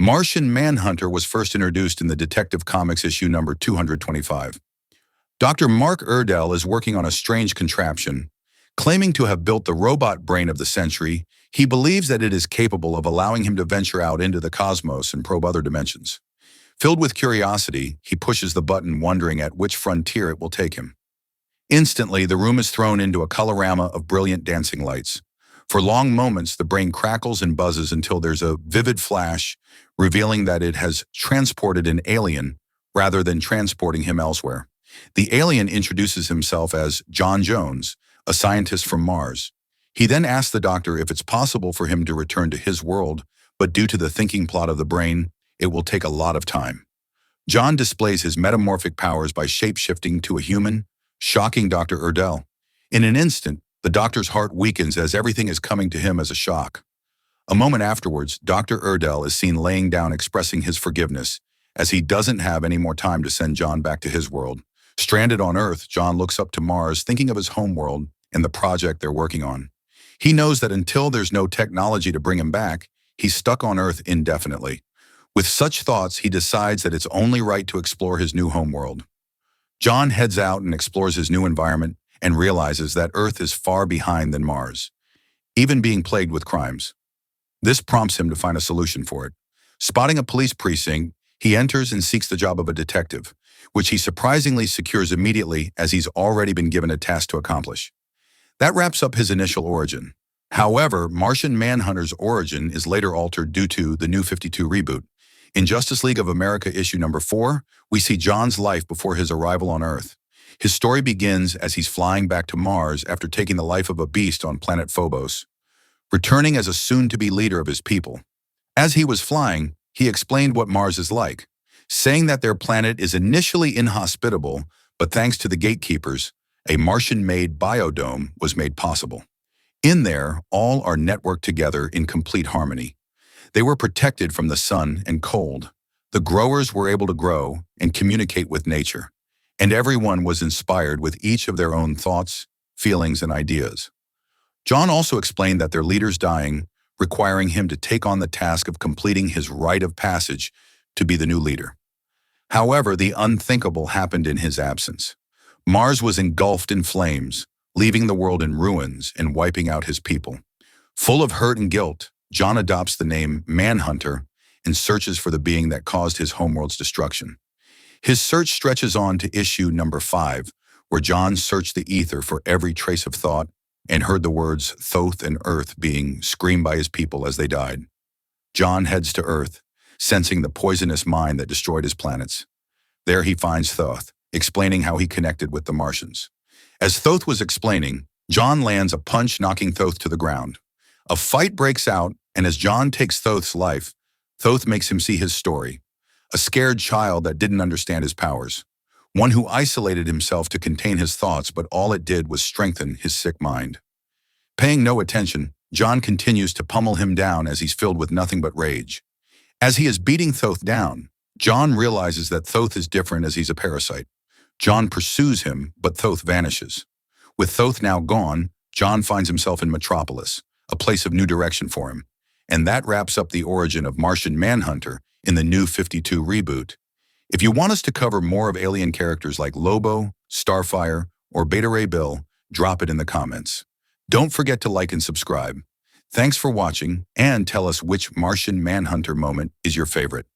Martian Manhunter was first introduced in the Detective Comics issue number 225. Dr. Mark Erdell is working on a strange contraption. Claiming to have built the robot brain of the century, he believes that it is capable of allowing him to venture out into the cosmos and probe other dimensions. Filled with curiosity, he pushes the button, wondering at which frontier it will take him. Instantly, the room is thrown into a colorama of brilliant dancing lights. For long moments, the brain crackles and buzzes until there's a vivid flash, revealing that it has transported an alien rather than transporting him elsewhere. The alien introduces himself as jonjonzz, a scientist from Mars. He then asks the doctor if it's possible for him to return to his world, but due to the thinking plot of the brain, it will take a lot of time. John displays his metamorphic powers by shape-shifting to a human, shocking Dr. Erdell. In an instant, the doctor's heart weakens as everything is coming to him as a shock. A moment afterwards, Dr. Erdell is seen laying down, expressing his forgiveness, as he doesn't have any more time to send John back to his world. Stranded on Earth, John looks up to Mars, thinking of his homeworld and the project they're working on. He knows that until there's no technology to bring him back, he's stuck on Earth indefinitely. With such thoughts, he decides that it's only right to explore his new homeworld. John heads out and explores his new environment and realizes that Earth is far behind than Mars, even being plagued with crimes. This prompts him to find a solution for it. Spotting a police precinct, he enters and seeks the job of a detective, which he surprisingly secures immediately as he's already been given a task to accomplish. That wraps up his initial origin. However, Martian Manhunter's origin is later altered due to the New 52 reboot. In Justice League of America issue number 4, we see John's life before his arrival on Earth. His story begins as he's flying back to Mars after taking the life of a beast on planet Phobos, returning as a soon-to-be leader of his people. As he was flying, he explained what Mars is like, saying that their planet is initially inhospitable, but thanks to the gatekeepers, a Martian-made biodome was made possible. In there, all are networked together in complete harmony. They were protected from the sun and cold. The growers were able to grow and communicate with nature, and everyone was inspired with each of their own thoughts, feelings, and ideas. John also explained that their leader's dying, requiring him to take on the task of completing his rite of passage to be the new leader. However, the unthinkable happened in his absence. Mars was engulfed in flames, leaving the world in ruins and wiping out his people. Full of hurt and guilt, John adopts the name Manhunter and searches for the being that caused his homeworld's destruction. His search stretches on to issue number 5, where John searched the ether for every trace of thought and heard the words Thoth and Earth being screamed by his people as they died. John heads to Earth, sensing the poisonous mind that destroyed his planets. There he finds Thoth, explaining how he connected with the Martians. As Thoth was explaining, John lands a punch, knocking Thoth to the ground. A fight breaks out, and as John takes Thoth's life, Thoth makes him see his story. A scared child that didn't understand his powers. One who isolated himself to contain his thoughts, but all it did was strengthen his sick mind. Paying no attention, John continues to pummel him down as he's filled with nothing but rage. As he is beating Thoth down, John realizes that Thoth is different as he's a parasite. John pursues him, but Thoth vanishes. With Thoth now gone, John finds himself in Metropolis, a place of new direction for him. And that wraps up the origin of Martian Manhunter in the New 52 reboot. If you want us to cover more of alien characters like Lobo, Starfire, or Beta Ray Bill, drop it in the comments. Don't forget to like and subscribe. Thanks for watching, and tell us which Martian Manhunter moment is your favorite.